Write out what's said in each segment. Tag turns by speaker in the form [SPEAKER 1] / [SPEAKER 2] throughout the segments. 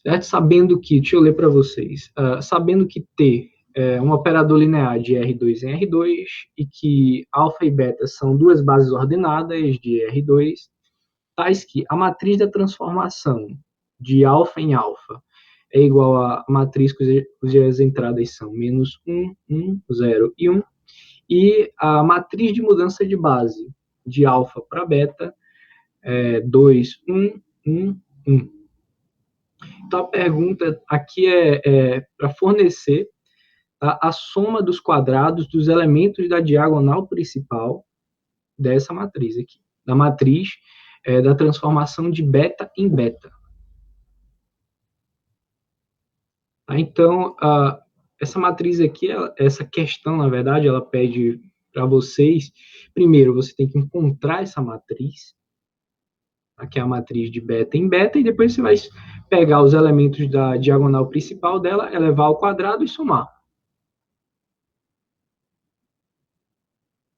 [SPEAKER 1] certo? Sabendo que, deixa eu ler para vocês, sabendo que T é um operador linear de R2 em R2 e que alfa e beta são duas bases ordenadas de R2, tais que a matriz da transformação de alfa em alfa é igual à matriz cujas entradas são menos 1, 1, 0 e 1, e a matriz de mudança de base de alfa para beta é 2, 1, 1, 1. Então, a pergunta aqui é para fornecer a soma dos quadrados dos elementos da diagonal principal dessa matriz aqui, da matriz da transformação de beta em beta. Tá? Então, essa matriz aqui, essa questão, na verdade, ela pede para vocês, primeiro, você tem que encontrar essa matriz, aqui é a matriz de beta em beta, e depois você vai pegar os elementos da diagonal principal dela, elevar ao quadrado e somar.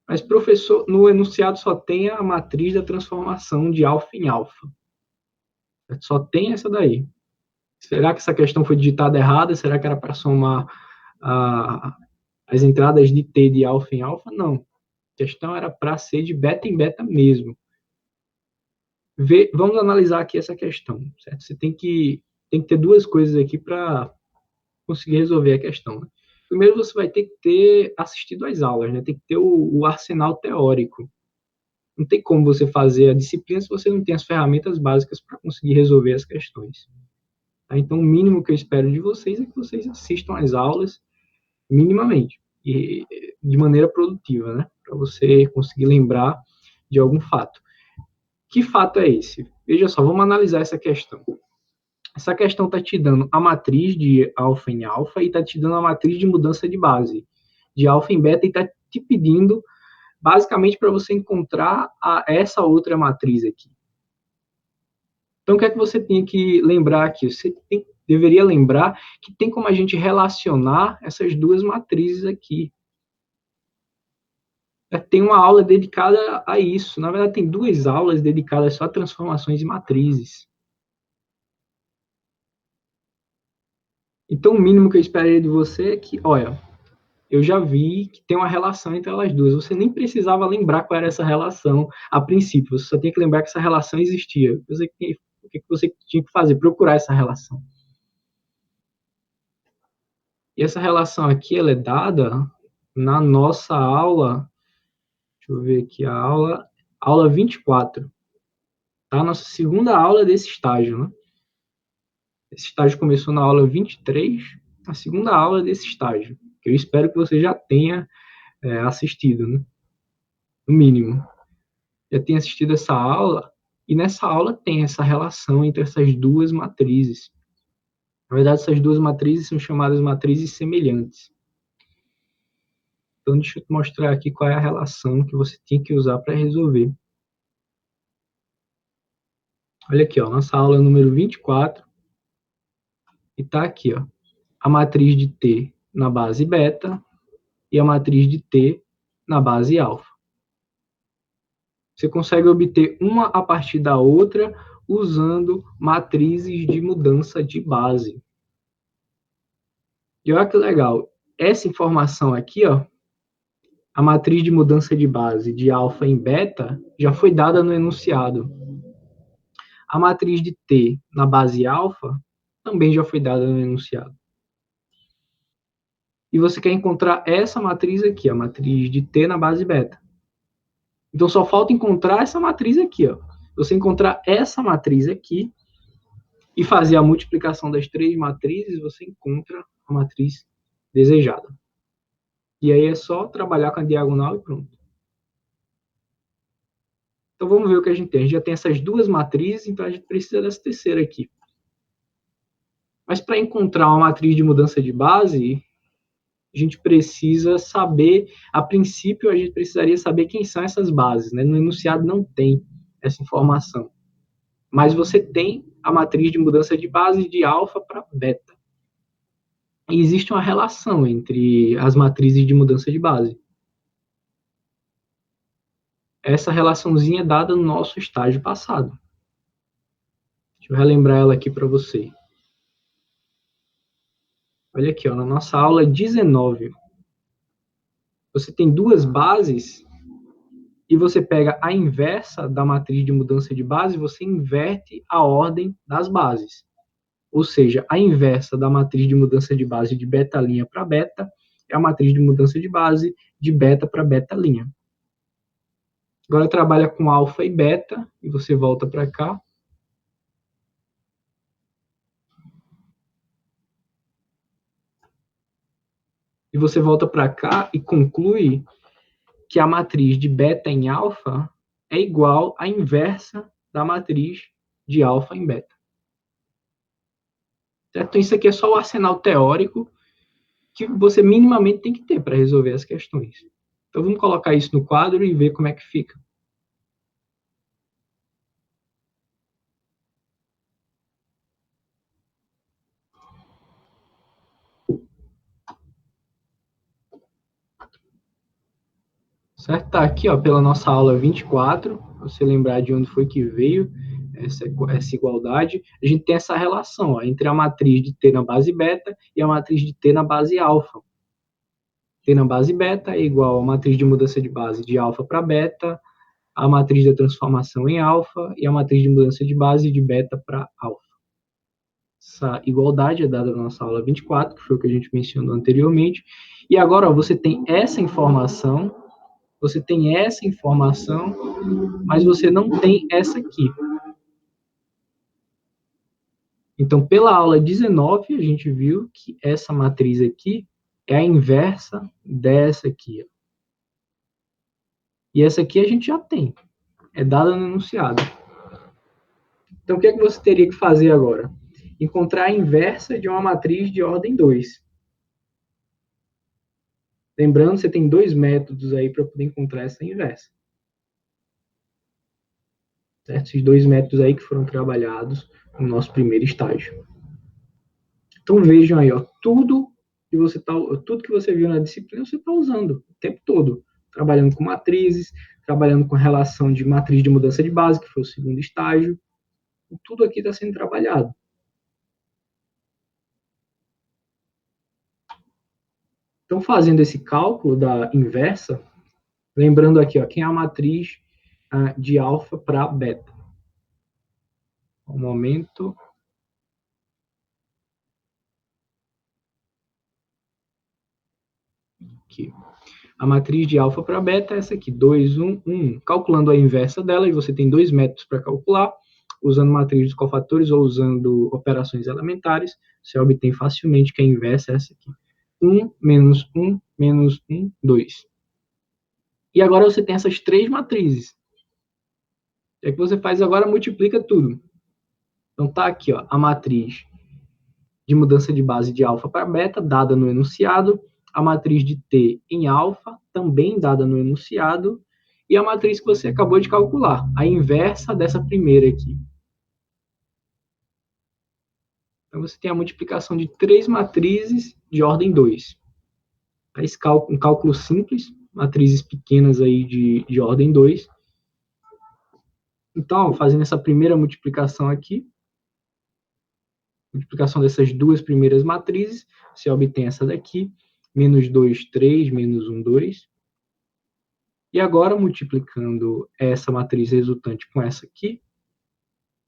[SPEAKER 1] Mas, professor, no enunciado só tem a matriz da transformação de alfa em alfa. Só tem essa daí. Será que essa questão foi digitada errada? Será que era para somar as entradas de T de alfa em alfa? Não. A questão era para ser de beta em beta mesmo. Vamos analisar aqui essa questão, certo? Você tem que ter duas coisas aqui para conseguir resolver a questão. Né? Primeiro, você vai ter que ter assistido às aulas, né? Tem que ter o arsenal teórico. Não tem como você fazer a disciplina se você não tem as ferramentas básicas para conseguir resolver as questões. Tá? Então, o mínimo que eu espero de vocês é que vocês assistam às aulas minimamente e de maneira produtiva, né? Para você conseguir lembrar de algum fato. Que fato é esse? Veja só, vamos analisar essa questão. Essa questão está te dando a matriz de alfa em alfa e está te dando a matriz de mudança de base de alfa em beta e está te pedindo basicamente para você encontrar essa outra matriz aqui. Então, o que é que você tem que lembrar aqui? Você deveria lembrar que tem como a gente relacionar essas duas matrizes aqui. Tem uma aula dedicada a isso. Na verdade, tem duas aulas dedicadas só a transformações de matrizes. Então, o mínimo que eu esperaria de você é que, olha, eu já vi que tem uma relação entre elas duas. Você nem precisava lembrar qual era essa relação a princípio. Você só tinha que lembrar que essa relação existia. O que você tinha que fazer? Procurar essa relação. E essa relação aqui, ela é dada na nossa aula, deixa eu ver aqui a aula 24. Tá? Nossa segunda aula desse estágio, né? Esse estágio começou na aula 23, a segunda aula desse estágio, que eu espero que você já tenha assistido, né? No mínimo. Já tenha assistido essa aula, e nessa aula tem essa relação entre essas duas matrizes. Na verdade, essas duas matrizes são chamadas matrizes semelhantes. Então, deixa eu te mostrar aqui qual é a relação que você tem que usar para resolver. Olha aqui, ó, nossa aula número 24, e está aqui, ó, a matriz de T na base beta e a matriz de T na base alfa. Você consegue obter uma a partir da outra usando matrizes de mudança de base. E olha que legal, essa informação aqui, ó, a matriz de mudança de base de alfa em beta já foi dada no enunciado. A matriz de T na base alfa também já foi dada no enunciado. E você quer encontrar essa matriz aqui, a matriz de T na base beta. Então só falta encontrar essa matriz aqui, ó. Você encontrar essa matriz aqui e fazer a multiplicação das três matrizes, você encontra a matriz desejada. E aí é só trabalhar com a diagonal e pronto. Então vamos ver o que a gente tem. A gente já tem essas duas matrizes, então a gente precisa dessa terceira aqui. Mas para encontrar uma matriz de mudança de base, a gente precisa saber, a princípio, a gente precisaria saber quem são essas bases. Né? No enunciado não tem essa informação. Mas você tem a matriz de mudança de base de alfa para beta. E existe uma relação entre as matrizes de mudança de base. Essa relaçãozinha é dada no nosso estágio passado. Deixa eu relembrar ela aqui para você. Olha aqui, ó, na nossa aula 19, você tem duas bases e você pega a inversa da matriz de mudança de base, você inverte a ordem das bases. Ou seja, a inversa da matriz de mudança de base de beta' para beta é a matriz de mudança de base de beta para beta'. Agora trabalha com alfa e beta, e você volta para cá. E você volta para cá e conclui que a matriz de beta em alfa é igual à inversa da matriz de alfa em beta. Certo? Então, isso aqui é só o arsenal teórico que você minimamente tem que ter para resolver as questões. Então, vamos colocar isso no quadro e ver como é que fica. Certo? Tá aqui, ó, pela nossa aula 24, pra você lembrar de onde foi que veio essa igualdade, a gente tem essa relação, ó, entre a matriz de T na base beta e a matriz de T na base alfa. T na base beta é igual a matriz de mudança de base de alfa para beta, a matriz da transformação em alfa e a matriz de mudança de base de beta para alfa. Essa igualdade é dada na nossa aula 24, que foi o que a gente mencionou anteriormente. E agora, ó, você tem essa informação, mas você não tem essa aqui. Então, pela aula 19, a gente viu que essa matriz aqui é a inversa dessa aqui. E essa aqui a gente já tem, é dada no enunciado. Então, o que é que você teria que fazer agora? Encontrar a inversa de uma matriz de ordem 2. Lembrando, você tem dois métodos aí para poder encontrar essa inversa. Certo? Esses dois métodos aí que foram trabalhados no nosso primeiro estágio. Então vejam aí, ó, tudo que você viu na disciplina você está usando o tempo todo, trabalhando com matrizes, trabalhando com relação de matriz de mudança de base, que foi o segundo estágio. Tudo aqui está sendo trabalhado. Então, fazendo esse cálculo da inversa, lembrando aqui, ó, quem é a matriz de alfa para beta. Um momento. Aqui. A matriz de alfa para beta é essa aqui, 2, 1, 1. Calculando a inversa dela, e você tem dois métodos para calcular, usando matriz de cofatores ou usando operações elementares, você obtém facilmente que a inversa é essa aqui. 1 menos 1 menos 1, 2. E agora você tem essas três matrizes. O que é que você faz agora? Multiplica tudo. Então tá aqui, ó, a matriz de mudança de base de alfa para beta, dada no enunciado, a matriz de T em alfa, também dada no enunciado, e a matriz que você acabou de calcular, a inversa dessa primeira aqui. Então, você tem a multiplicação de três matrizes de ordem 2. Um cálculo simples, matrizes pequenas aí de ordem 2. Então, fazendo essa primeira multiplicação aqui, multiplicação dessas duas primeiras matrizes, você obtém essa daqui, menos 2, 3, menos 1, 2. E agora, multiplicando essa matriz resultante com essa aqui,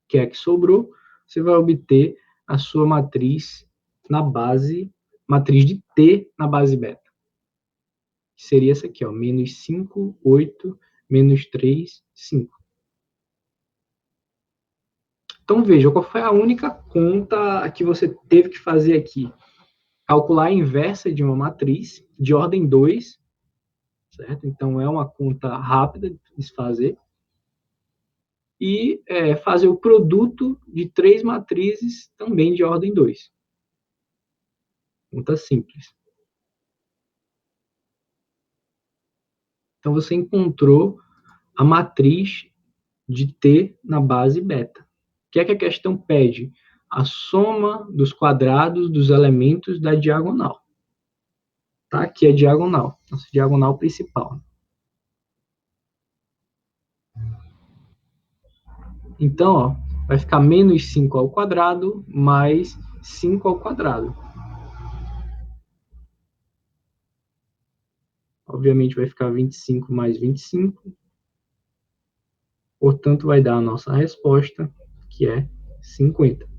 [SPEAKER 1] que é a que sobrou, você vai obter a sua matriz na base, matriz de T na base beta. Que seria essa aqui, ó, menos 5, 8, menos 3, 5. Então, veja, qual foi a única conta que você teve que fazer aqui? Calcular a inversa de uma matriz de ordem 2, certo? Então, é uma conta rápida de se fazer. E fazer o produto de três matrizes também de ordem 2. Conta simples. Então, você encontrou a matriz de T na base beta. O que é que a questão pede? A soma dos quadrados dos elementos da diagonal. Tá? Aqui é a diagonal, nossa diagonal principal. Então, ó, vai ficar menos 5 ao quadrado mais 5 ao quadrado. obviamente vai ficar 25 mais 25, portanto vai dar a nossa resposta, que é 50.